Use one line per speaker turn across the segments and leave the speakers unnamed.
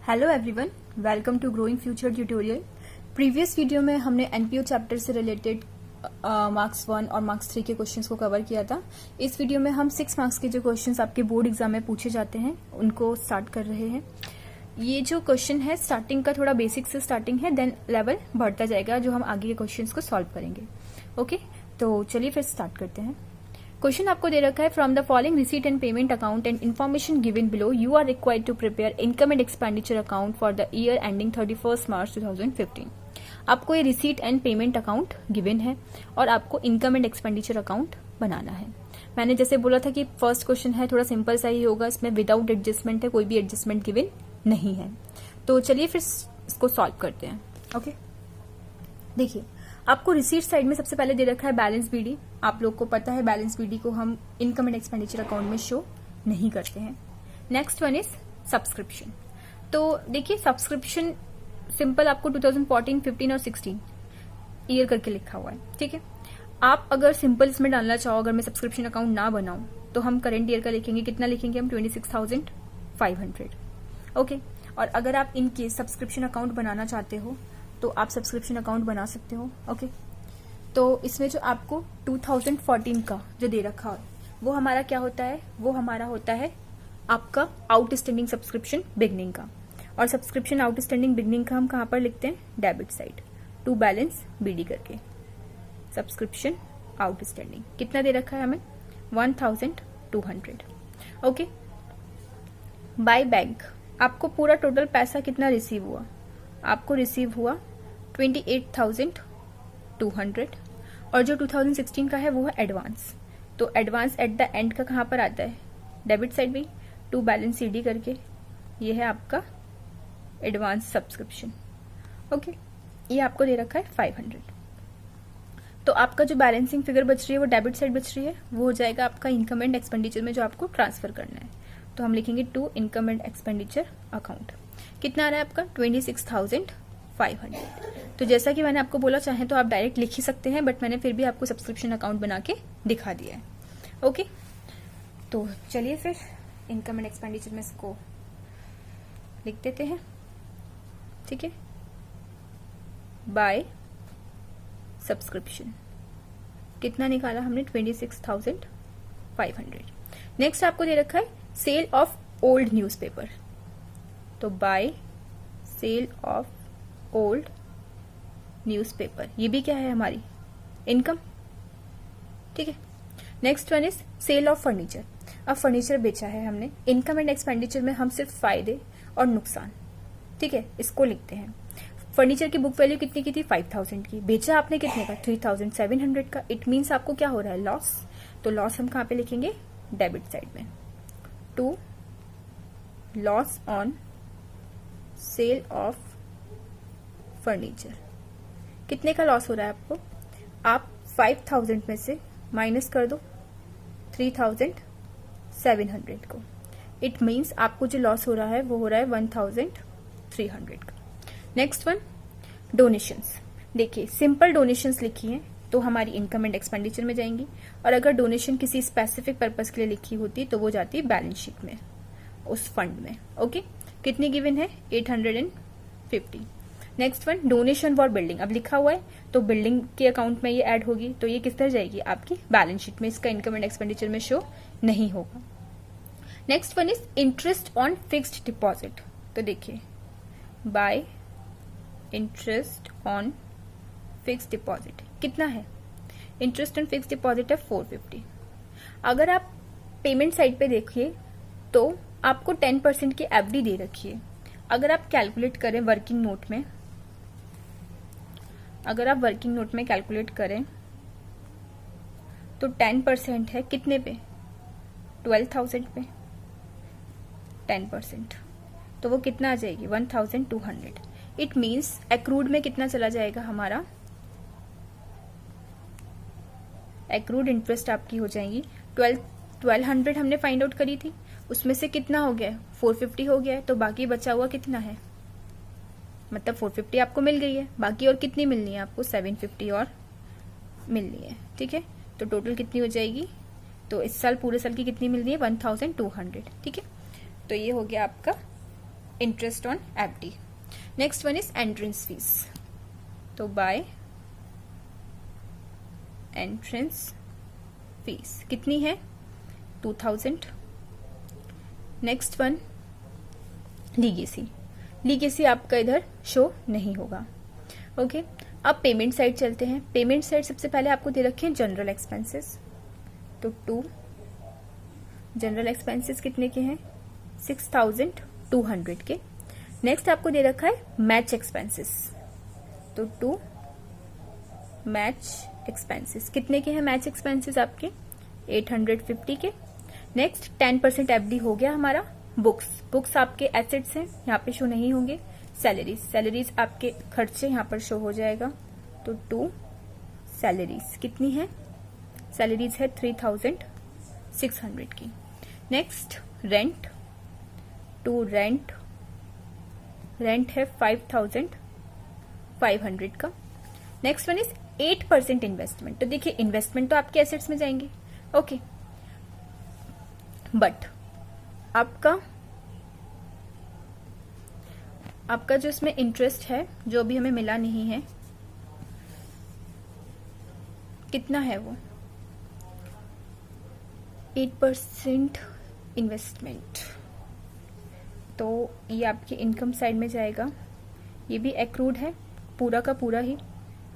Hello everyone, welcome to growing future tutorial. Previous video में हमने NPO chapter से related marks 1 और marks 3 के क्वेश्चंस को कवर किया था। इस वीडियो में हम 6 मार्क्स के जो क्वेश्चंस आपके बोर्ड एग्जाम में पूछे जाते हैं उनको स्टार्ट कर रहे हैं। ये जो क्वेश्चन है स्टार्टिंग का थोड़ा बेसिक से स्टार्टिंग है, देन लेवल बढ़ता जाएगा जो हम आगे के क्वेश्चंस को सॉल्व करेंगे। ओके, तो चलिए फिर स्टार्ट करते हैं। क्वेश्चन आपको दे रखा है, from the following receipt and payment account and information given below you are required to prepare income and expenditure account for the year ending 31 March 2015। आपको ये receipt and payment account given है और आपको income and expenditure account बनाना है। मैंने जैसे बोला था कि फर्स्ट क्वेश्चन है थोड़ा सिंपल सा ही होगा, इसमें विदाउट एडजस्टमेंट है, कोई भी एडजस्टमेंट गिवन नहीं है। तो चलिए फिर इसको सॉल्व करते हैं। ओके, देखिए आपको रिसीट साइड में सबसे पहले दे रखा है बैलेंस बीडी। आप लोग को पता है बैलेंस बीडी को हम इनकम एंड एक्सपेंडिचर अकाउंट में शो नहीं करते हैं। Next one is subscription. तो देखिए सब्सक्रिप्शन सिंपल आपको 2014, 15 और 16 ईयर करके लिखा हुआ है, ठीक है। आप अगर सिंपल इसमें डालना चाहो, अगर मैं सब्सक्रिप्शन अकाउंट ना बनाऊं तो हम करंट ईयर का लिखेंगे। कितना लिखेंगे हम? 26,500। ओके, और अगर आप इन केस सब्सक्रिप्शन अकाउंट बनाना चाहते हो तो आप सब्सक्रिप्शन अकाउंट बना सकते हो। ओके, तो इसमें जो आपको 2014 का जो दे रखा है वो हमारा क्या होता है? वो हमारा होता है आपका आउटस्टैंडिंग सब्सक्रिप्शन बिगनिंग का। और सब्सक्रिप्शन आउटस्टैंडिंग बिगनिंग का हम कहां पर लिखते हैं? Debit side, to balance BD करके। सब्सक्रिप्शन आउटस्टैंडिंग कितना दे रखा है हमें? 1,200। ओके, बाय बैंक आपको पूरा टोटल पैसा कितना रिसीव हुआ? आपको रिसीव हुआ 28,200। और जो 2016 का है वो है एडवांस। तो एडवांस एट द एंड का कहां पर आता है? डेबिट साइड भी, टू बैलेंस सीडी करके। ये है आपका एडवांस सब्सक्रिप्शन। ओके, ये आपको दे रखा है 500। तो आपका जो बैलेंसिंग फिगर बच रही है वो डेबिट साइड बच रही है, वो हो जाएगा आपका इनकम एंड एक्सपेंडिचर में जो आपको ट्रांसफर करना है। तो हम लिखेंगे to income and expenditure account. कितना आ रहा है आपका? 26,500। तो जैसा कि मैंने आपको बोला, चाहे तो आप डायरेक्ट लिख ही सकते हैं, बट मैंने फिर भी आपको सब्सक्रिप्शन अकाउंट बना के दिखा दिया है। ओके, तो चलिए फिर इनकम एंड एक्सपेंडिचर में इसको लिख देते हैं, ठीक है। बाय सब्सक्रिप्शन कितना निकाला हमने? 26,500। नेक्स्ट आपको दे रखा है सेल ऑफ ओल्ड न्यूज़पेपर। तो by sale of old newspaper, ये भी क्या है? हमारी इनकम, ठीक है। Next one is sale of furniture. अब फर्नीचर बेचा है हमने। इनकम एंड एक्सपेंडिचर में हम सिर्फ फायदे और नुकसान, ठीक है, इसको लिखते हैं। फर्नीचर की बुक वैल्यू कितनी की थी? 5,000 की। बेचा आपने कितने का? 3,700 का। इट मीन्स आपको क्या हो रहा है? लॉस। तो लॉस हम कहां पे लिखेंगे? डेबिट साइड में, to loss on sale of furniture. कितने का लॉस हो रहा है आपको? आप 5,000 में से माइनस कर दो 3,700 को। इट मीन्स आपको जो लॉस हो रहा है वो हो रहा है 1,300 का। Next one donations. देखिए सिंपल डोनेशंस लिखी हैं तो हमारी इनकम एंड एक्सपेंडिचर में जाएंगी, और अगर डोनेशन किसी स्पेसिफिक पर्पस के लिए लिखी होती तो वो जाती है बैलेंस शीट में, उस फंड में। ओके, कितनी गिवन है? 850। Next one donation for building. अब लिखा हुआ है तो बिल्डिंग के अकाउंट में ये ऐड होगी, तो ये किस तरह जाएगी? आपकी बैलेंस शीट में। इसका इनकम एंड एक्सपेंडिचर में शो नहीं होगा। Next one is interest on fixed deposit. तो देखिए bye interest on fixed deposit कितना है? इंटरेस्ट ऑन फिक्स्ड डिपॉजिट है 450। अगर आप पेमेंट साइड पे देखिए तो आपको 10% की एफडी दे रखी है। अगर आप कैलकुलेट करें वर्किंग नोट में, अगर आप वर्किंग नोट में कैलकुलेट करें तो 10% है कितने पे? 12,000 पे 10%, तो वो कितना आ जाएगी? 1,200। इट मीन्स एक्रूड में कितना चला जाएगा हमारा? एक्रूड इंटरेस्ट आपकी हो जाएगी 1200 हमने फाइंड आउट करी थी, उसमें से कितना हो गया? 450 हो गया है। तो बाकी बचा हुआ कितना है? मतलब 450 आपको मिल गई है, बाकी और कितनी मिलनी है आपको? 750 और मिलनी है, ठीक है। तो टोटल कितनी हो जाएगी? तो इस साल पूरे साल की कितनी मिल रही है? 1,200, ठीक है। तो ये हो गया आपका interest on FD. Next one is entrance fees, तो बाय एंट्रेंस फीस कितनी है 2000। नेक्स्ट वन लीगेसी, लीगेसी आपका इधर शो नहीं होगा। ओके, अब पेमेंट साइड चलते हैं। पेमेंट साइड सबसे पहले आपको दे रखे हैं जनरल एक्सपेंसेस, तो 2 जनरल एक्सपेंसेस कितने के हैं 6200 के। नेक्स्ट आपको दे रखा है मैच एक्सपेंसेस, तो 2 मैच एक्सपेंसेस कितने के हैं मैच एक्सपेंसेस आपके 850 के। नेक्स्ट 10% एफडी हो गया हमारा। बुक्स आपके एसेट्स हैं, यहाँ पे शो नहीं होंगे। सैलरीज आपके खर्चे यहाँ पर शो हो जाएगा, तो 2 सैलरीज कितनी है, सैलरीज है 3600 की। नेक्स्ट रेंट, 2 रेंट है 5500 का। नेक्स्ट वन इज 8% इन्वेस्टमेंट, तो देखिए इन्वेस्टमेंट तो आपके एसेट्स में जाएंगे, ओके, बट आपका जो इसमें इंटरेस्ट है जो अभी हमें मिला नहीं है, कितना है वो 8% इन्वेस्टमेंट, तो ये आपके इनकम साइड में जाएगा। ये भी एक्रूड है पूरा का पूरा ही,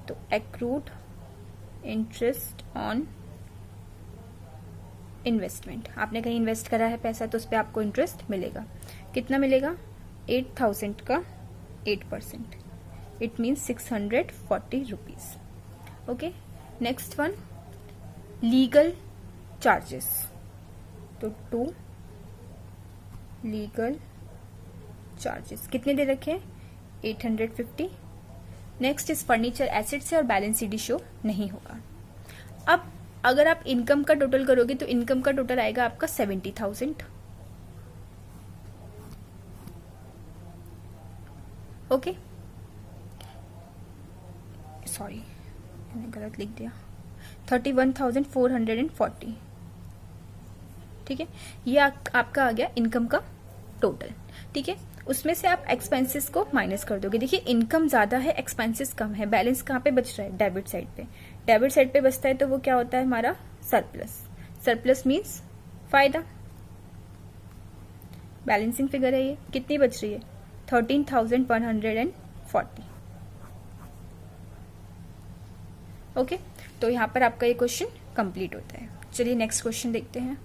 तो एक्रूड इंटरेस्ट ऑन इन्वेस्टमेंट, आपने कहीं इन्वेस्ट करा है पैसा तो उस पर आपको इंटरेस्ट मिलेगा। कितना मिलेगा 8000 का 8%, it means 640 rupees. Okay, next one legal charges, तो 2 लीगल चार्जेस कितने दे रखे हैं 850। नेक्स्ट इज फर्नीचर एसेट से और बैलेंस शीट शो नहीं होगा। अब अगर आप इनकम का टोटल करोगे तो इनकम का टोटल आएगा आपका 70,000। ओके, सॉरी मैंने गलत लिख दिया, 31,440, ठीक है, ये आपका आ गया इनकम का टोटल। ठीक है, उसमें से आप एक्सपेंसेस को माइनस कर दोगे। देखिए इनकम ज्यादा है, एक्सपेंसेस कम है, बैलेंस कहाँ पे बच रहा है डेबिट साइड पे। डेबिट साइड पे बचता है तो वो क्या होता है हमारा सरप्लस। सरप्लस मीन्स फायदा, बैलेंसिंग फिगर है ये। कितनी बच रही है 13,140। ओके, तो यहाँ पर आपका ये क्वेश्चन कंप्लीट होता है। चलिए नेक्स्ट क्वेश्चन देखते हैं।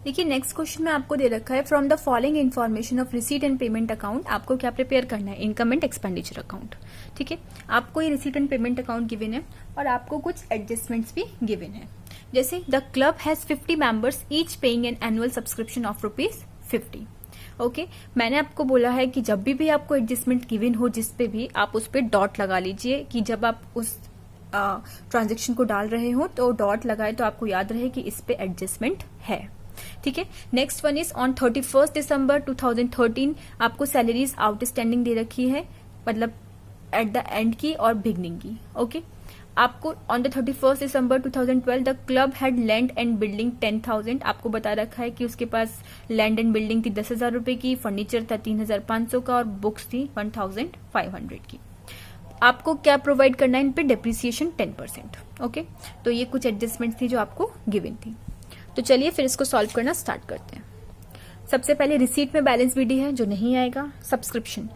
देखिए नेक्स्ट क्वेश्चन में आपको दे रखा है from the following information of receipt and payment account. आपको क्या प्रिपेयर करना है, इनकम एंड एक्सपेंडिचर अकाउंट। ठीक है, आपको ये receipt and payment account given है और आपको कुछ एडजस्टमेंट्स भी गिवन है। जैसे the club has 50 members each paying an annual subscription of ₹50। Okay, मैंने आपको बोला है कि जब भी आपको एडजस्टमेंट गिवन हो जिस पे भी आप उस पर डॉट लगा लीजिए कि जब आप उस ट्रांजेक्शन को डाल रहे हो तो डॉट लगाए तो आपको याद रहे कि इस पे एडजस्टमेंट है। ठीक है, नेक्स्ट वन इज ऑन 31 दिसंबर 2013 आपको सैलरीज आउटस्टैंडिंग दे रखी है, मतलब एट द एंड की और बिगनिंग की। ओके, आपको on the 31 December 2012 the club had land and building 10,000। आपको बता रखा है कि उसके पास लैंड एंड बिल्डिंग थी 10,000 रुपए की, फर्नीचर था 3,500 का और बुक्स थी 1,500 की। आपको क्या प्रोवाइड करना है इन पे, डेप्रिसिएशन 10%। ओके, तो ये कुछ एडजस्टमेंट थी जो आपको गिवन थी। तो चलिए फिर इसको सॉल्व करना स्टार्ट करते हैं। सबसे पहले रिसीट में बैलेंस बीडी है जो नहीं आएगा। सब्सक्रिप्शन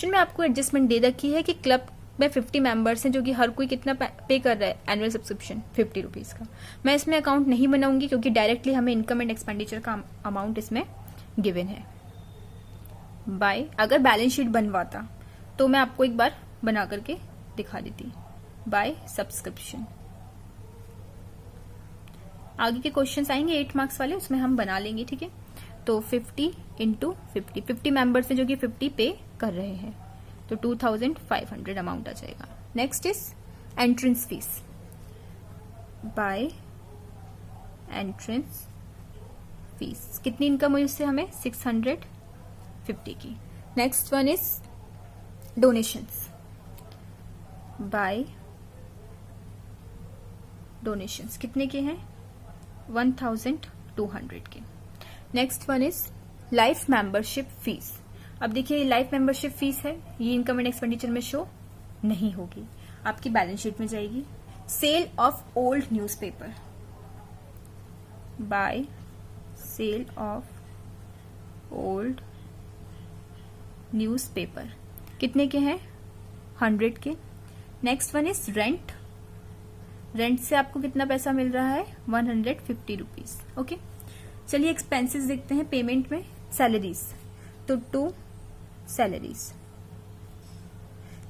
में आपको एडजस्टमेंट दे रखी है कि क्लब में 50 मेंबर्स हैं जो कि हर कोई कितना पे कर रहा है एनुअल सब्सक्रिप्शन 50 रुपीज का। मैं इसमें अकाउंट नहीं बनाऊंगी क्योंकि डायरेक्टली हमें इनकम एंड एक्सपेंडिचर का अमाउंट इसमें गिवन है। बाय, अगर बैलेंस शीट बनवाता तो मैं आपको एक बार बना करके दिखा देती। बाय सब्सक्रिप्शन, आगे के क्वेश्चंस आएंगे 8 मार्क्स वाले, उसमें हम बना लेंगे। ठीक है, तो 50 इंटू 50 मेंबर्स हैं जो कि 50 पे कर रहे हैं, तो 2,500 अमाउंट आ जाएगा। Next is entrance fees. By entrance fees कितनी इनकम हुई उससे हमें 650 की। Next one is donations. By donations कितने के हैं 1,200 के। Next one is life membership fees. अब देखिए लाइफ मेंबरशिप फीस है, ये इनकम एंड एक्सपेंडिचर में शो नहीं होगी, आपकी बैलेंस शीट में जाएगी। Sale of old newspaper, by sale of old newspaper कितने के हैं? 100 के। Next one is rent, rent से आपको कितना पैसा मिल रहा है? 150 रुपीज। ओके, चलिए एक्सपेंसेस देखते हैं। पेमेंट में सैलरीज, तो 2 सैलरीज।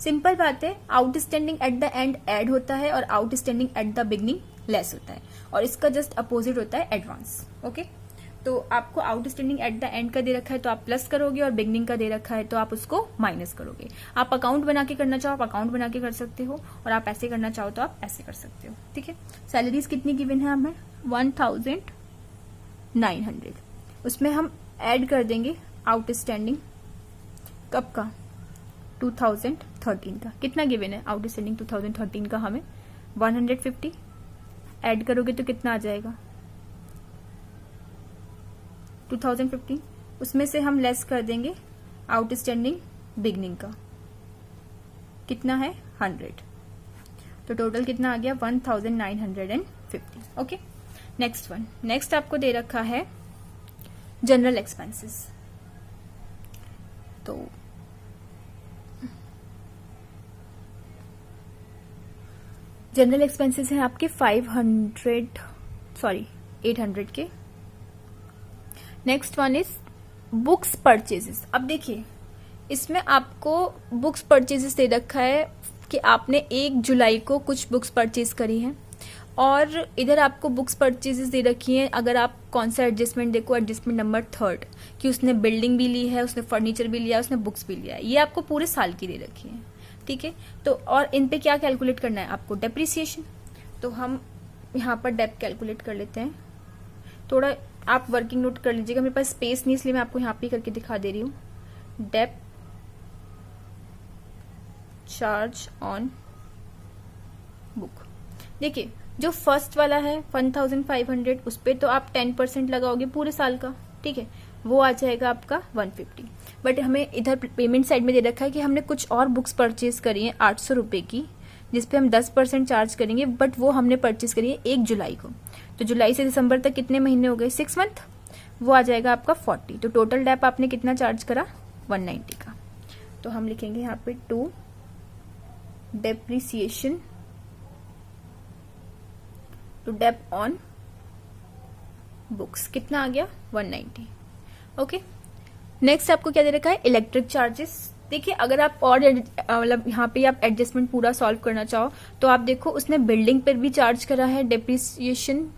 सिंपल बात है, outstanding at the end add होता है और outstanding at the beginning less होता है, और इसका जस्ट अपोजिट होता है एडवांस। ओके, तो आपको आउटस्टैंडिंग एट द एंड का दे रखा है तो आप प्लस करोगे, और बिगनिंग का दे रखा है तो आप उसको माइनस करोगे। आप अकाउंट बना के करना चाहो आप अकाउंट बना के कर सकते हो, और आप ऐसे करना चाहो तो आप ऐसे कर सकते हो। ठीक है, सैलरीज कितनी गिवन है हमें? 1900। उसमें हम ऐड कर देंगे आउटस्टैंडिंग, कब का? 2013 का। कितना गिवन है आउटस्टैंडिंग 2013 का? हमें 150 ऐड करोगे तो कितना आ जाएगा? 2015। उसमें से हम लेस कर देंगे आउटस्टैंडिंग बिगनिंग का, कितना है? 100। तो टोटल कितना आ गया? 1950। Okay, next one. नेक्स्ट आपको दे रखा है जनरल एक्सपेंसेस। तो जनरल एक्सपेंसेस हैं आपके 800 के। Next one is books purchases. अब देखिए इसमें आपको बुक्स परचेजेस दे रखा है कि आपने 1 जुलाई को कुछ बुक्स परचेज करी हैं, और इधर आपको बुक्स परचेजेस दे रखी हैं। अगर आप कौन सा एडजस्टमेंट देखो, एडजस्टमेंट नंबर 3 कि उसने बिल्डिंग भी ली है, उसने फर्नीचर भी लिया, उसने बुक्स भी लिया है, ये आपको पूरे साल की दे रखी है। ठीक है, तो और इन पे क्या कैलकुलेट करना है आपको? डेप्रिसिएशन। तो हम यहाँ पर डेप कैलकुलेट कर लेते हैं। थोड़ा आप वर्किंग नोट कर लीजिएगा, मेरे पास स्पेस नहीं इसलिए मैं आपको यहाँ पे करके दिखा दे रही हूँ। Dep charge on book. देखिए जो फर्स्ट वाला है 1500, उस पे तो आप 10% लगाओगे पूरे साल का। ठीक है, वो आ जाएगा आपका 150। बट हमें इधर पेमेंट साइड में दे रखा है कि हमने कुछ और बुक्स परचेज करी है 800 रुपए की, जिसपे हम 10% चार्ज करेंगे, बट वो हमने परचेज करी है 1 जुलाई को। तो जुलाई से दिसंबर तक कितने महीने हो गए? 6 मंथ। वो आ जाएगा आपका 40। तो टोटल डेप आपने कितना चार्ज करा? 190 का। तो हम लिखेंगे यहाँ पे 2 depreciation to dep on books. कितना आ गया? 190। ओके, नेक्स्ट आपको क्या दे रखा है? Electric charges. देखिए अगर आप और मतलब यहाँ पे आप एडजस्टमेंट पूरा सॉल्व करना चाहो तो आप देखो उसने बिल्डिंग पर भी चार्ज करा है डेप्रिसिएशन,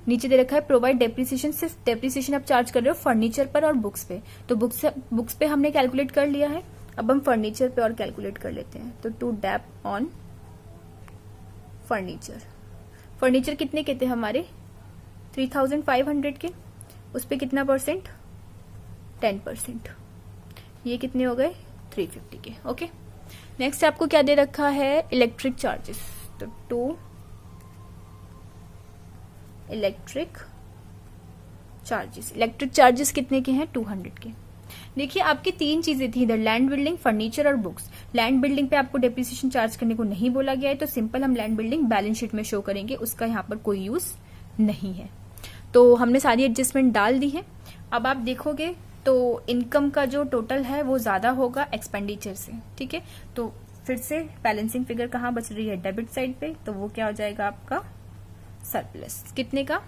नीचे दे रखा है प्रोवाइड डेप्रिसिएशन। सिर्फ डेप्रिसिएशन आप चार्ज कर रहे हो फर्नीचर पर और बुक्स पे। तो बुक्स पे हमने कैलकुलेट कर लिया है, अब हम फर्नीचर पे और कैलकुलेट कर लेते हैं। तो 2 डेप ऑन फर्नीचर। फर्नीचर कितने के थे हमारे? 3500 के। उस पे कितना परसेंट? 10%। ये कितने हो गए? 350 के। ओके, नेक्स्ट आपको क्या दे रखा है? Electric charges. तो 2 इलेक्ट्रिक चार्जेस। इलेक्ट्रिक चार्जेस कितने के हैं? 200 के। देखिए आपकी 3 चीजें थी इधर, लैंड बिल्डिंग, फर्नीचर और बुक्स। लैंड बिल्डिंग पे आपको डेप्रिसिएशन चार्ज करने को नहीं बोला गया है, तो सिंपल हम लैंड बिल्डिंग बैलेंस शीट में शो करेंगे, उसका यहाँ पर कोई यूज नहीं है। तो हमने सारी एडजस्टमेंट डाल दी है। अब आप देखोगे तो इनकम का जो टोटल है वो ज्यादा होगा एक्सपेंडिचर से। ठीक है, तो फिर से बैलेंसिंग फिगर कहाँ बच रही है? डेबिट साइड पे। तो वो क्या हो जाएगा आपका? सरप्लस। कितने का?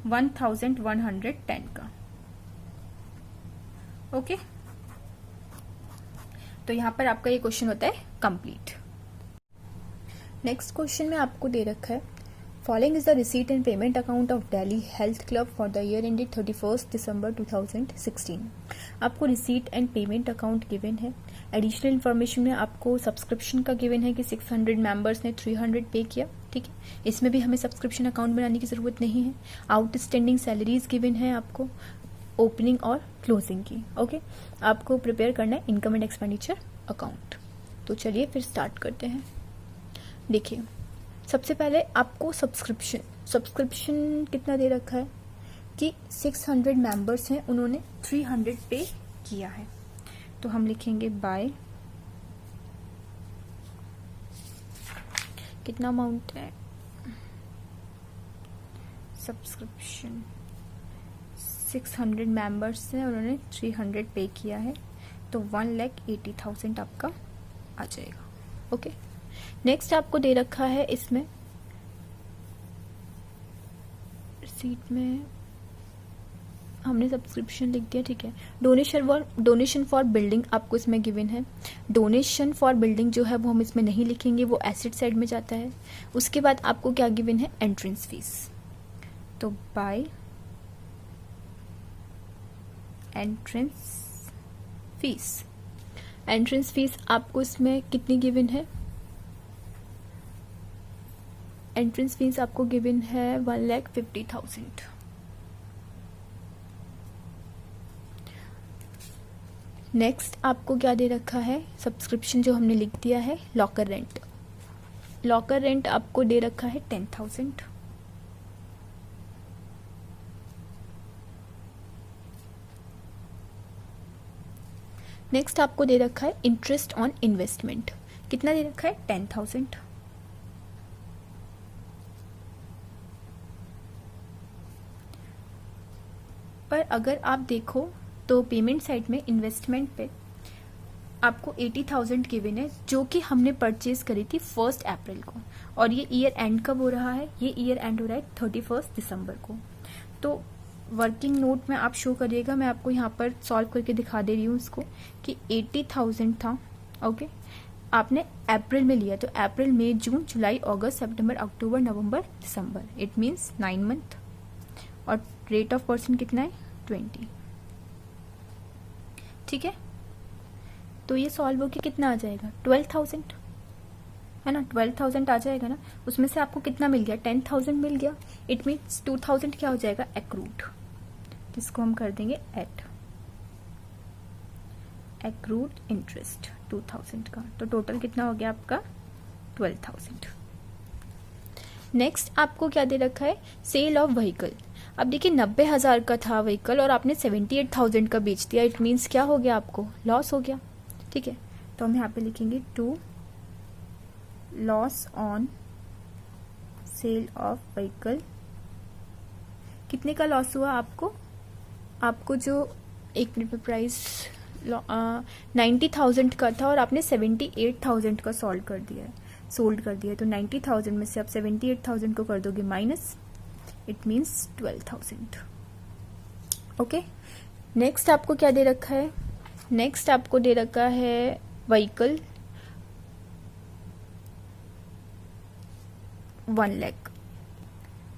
1110 का। ओके, तो यहां पर आपका ये क्वेश्चन होता है कंप्लीट। नेक्स्ट क्वेश्चन में आपको दे रखा है following is the receipt and payment account of Delhi health club for the year ended 31 दिसंबर 2016। आपको receipt and payment account given है। एडिशनल इन्फॉर्मेशन में आपको सब्सक्रिप्शन का गिवन है कि 600 मेंबर्स ने 300 पे किया। ठीक है, इसमें भी हमें सब्सक्रिप्शन अकाउंट बनाने की जरूरत नहीं है। आउटस्टैंडिंग सैलरीज गिवन है आपको, ओपनिंग और क्लोजिंग की। ओके, आपको प्रिपेयर करना है इनकम एंड एक्सपेंडिचर अकाउंट। तो चलिए फिर स्टार्ट करते हैं। देखिए सबसे पहले आपको सब्सक्रिप्शन कितना दे रखा है कि 600 मेंबर्स हैं, उन्होंने 300 पे किया है। तो हम लिखेंगे बाय, कितना अमाउंट है, सब्सक्रिप्शन 600 मेंबर्स हैं, उन्होंने 300 पे किया है, तो 1,80,000 आपका आ जाएगा। ओके, नेक्स्ट आपको दे रखा है इसमें सीट में हमने सब्सक्रिप्शन लिख दिया, ठीक है। डोनेशन फॉर बिल्डिंग आपको इसमें गिवन है। डोनेशन फॉर बिल्डिंग जो है वो हम इसमें नहीं लिखेंगे, वो एसेट साइड में जाता है। उसके बाद आपको क्या गिवन है, एंट्रेंस फीस। तो by entrance fees, entrance fees आपको इसमें कितनी गिवन है, एंट्रेंस फीस आपको गिवन है 1,50,000। नेक्स्ट आपको क्या दे रखा है, सब्सक्रिप्शन जो हमने लिख दिया है। लॉकर रेंट, लॉकर रेंट आपको दे रखा है 10,000। नेक्स्ट आपको दे रखा है इंटरेस्ट ऑन इन्वेस्टमेंट, कितना दे रखा है, 10,000। पर अगर आप देखो तो पेमेंट साइड में इन्वेस्टमेंट पे आपको 80,000 गिवन है, जो कि हमने परचेज करी थी 1 अप्रैल को, और ये ईयर एंड कब हो रहा है, ये ईयर एंड हो रहा है 31 दिसंबर को। तो वर्किंग नोट में आप शो करिएगा, मैं आपको यहाँ पर सॉल्व करके दिखा दे रही हूँ इसको कि 80,000 था। ओके, आपने अप्रैल में लिया, तो अप्रैल, मई, जून, जुलाई, अगस्त, सितंबर, अक्टूबर, नवंबर, दिसंबर, इट मीन्स 9 मंथ। और रेट ऑफ परसेंट कितना है, 20। ठीक है, तो ये सॉल्व होके कितना आ जाएगा, 12,000 है ना, 12,000 आ जाएगा ना। उसमें से आपको कितना मिल गया, 10,000 मिल गया। इट मीन्स 2,000 क्या हो जाएगा, एक्रूड, जिसको हम कर देंगे एट एक्रूड इंटरेस्ट 2,000 का। तो टोटल कितना हो गया आपका, 12,000। नेक्स्ट आपको क्या दे रखा है, सेल ऑफ व्हीकल। अब देखिए 90,000 का था व्हीकल और आपने 78,000 का बेच दिया, इट मीन्स क्या हो गया, आपको लॉस हो गया। ठीक है, तो हम यहाँ पे लिखेंगे to loss on sale of vehicle. कितने का लॉस हुआ आपको जो एक मिनट पे प्राइस 90,000 का था और आपने 78,000 का सोल्ड कर दिया है। तो 90,000 में से आप 78,000 को कर दोगे minus, it means 12,000। Okay, next आपको क्या दे रखा है, नेक्स्ट आपको दे रखा है व्हीकल 1 लाख,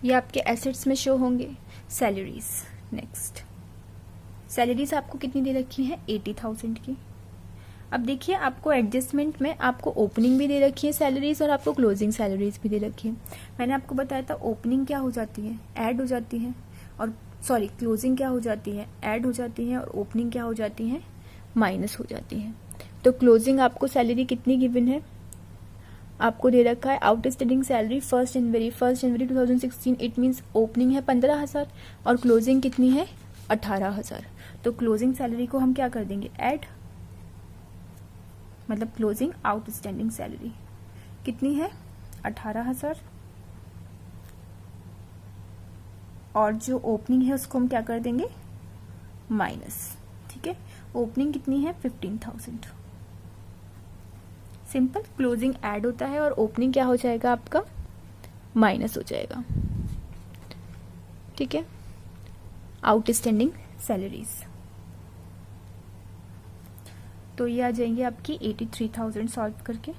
ये आपके एसेट्स में शो होंगे। सैलरीज, नेक्स्ट सैलरीज आपको कितनी दे रखी है, 80,000 की। अब देखिए आपको एडजस्टमेंट में आपको ओपनिंग भी दे रखी है सैलरीज और आपको क्लोजिंग सैलरीज भी दे रखी है। मैंने आपको बताया था ओपनिंग क्या हो जाती है, ऐड हो जाती है, और सॉरी क्लोजिंग क्या हो जाती है, ऐड हो जाती है, और ओपनिंग क्या हो जाती है, माइनस हो जाती है। तो क्लोजिंग आपको सैलरी कितनी गिवन है, आपको दे रखा है outstanding salary 1 January 2016, it means opening है 15,000 और क्लोजिंग कितनी है, 18,000। तो क्लोजिंग सैलरी को हम क्या कर देंगे, ऐड, मतलब क्लोजिंग आउटस्टैंडिंग सैलरी कितनी है, 18,000, और जो ओपनिंग है उसको हम क्या कर देंगे, माइनस। ठीक है, ओपनिंग कितनी है, 15,000। सिंपल, क्लोजिंग ऐड होता है और ओपनिंग क्या हो जाएगा आपका, माइनस हो जाएगा। ठीक है, आउटस्टैंडिंग सैलरीज, तो ये आ जाएंगे आपकी 83,000 सॉल्व करके।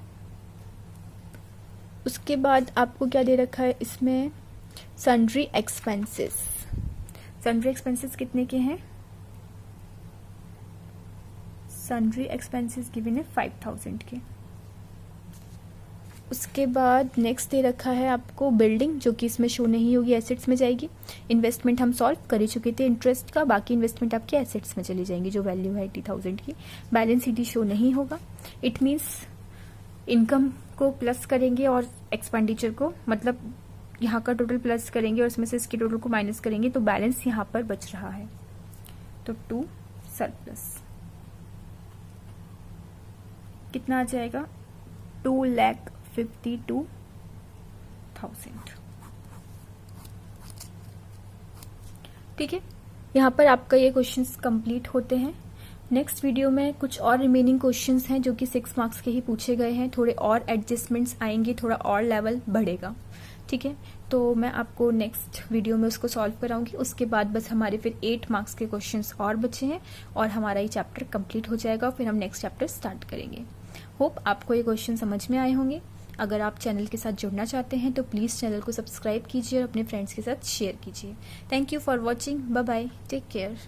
उसके बाद आपको क्या दे रखा है इसमें, सन्ड्री एक्सपेंसेस। सन्ड्री एक्सपेंसेस कितने के हैं, सन्ड्री एक्सपेंसेस गिवन है 5,000 के। उसके बाद नेक्स्ट दे रखा है आपको बिल्डिंग, जो कि इसमें शो नहीं होगी, एसेट्स में जाएगी। इन्वेस्टमेंट हम सॉल्व कर ही चुके थे इंटरेस्ट का, बाकी इन्वेस्टमेंट आपके एसेट्स में चली जाएंगी, जो वैल्यू है 80,000 की। बैलेंस शीट शो नहीं होगा, इट मीन्स इनकम को प्लस करेंगे और एक्सपेंडिचर को, मतलब यहाँ का टोटल प्लस करेंगे और इसमें से इसके टोटल को माइनस करेंगे, तो बैलेंस यहाँ पर बच रहा है। तो 2 सरप्लस, कितना आ जाएगा 2,52,000। ठीक है, यहाँ पर आपका ये क्वेश्चंस कंप्लीट होते हैं। नेक्स्ट वीडियो में कुछ और रिमेनिंग क्वेश्चंस हैं जो कि 6 मार्क्स के ही पूछे गए हैं। थोड़े और एडजस्टमेंट्स आएंगे, थोड़ा और लेवल बढ़ेगा। ठीक है, तो मैं आपको नेक्स्ट वीडियो में उसको सॉल्व कराऊंगी। उसके बाद बस हमारे फिर 8 मार्क्स के क्वेश्चंस और बचे हैं और हमारा ये चैप्टर कंप्लीट हो जाएगा। फिर हम नेक्स्ट चैप्टर स्टार्ट करेंगे। होप आपको ये क्वेश्चन समझ में आए होंगे। अगर आप चैनल के साथ जुड़ना चाहते हैं तो प्लीज़ चैनल को सब्सक्राइब कीजिए और अपने फ्रेंड्स के साथ शेयर कीजिए। Thank you for watching. Bye bye, take care.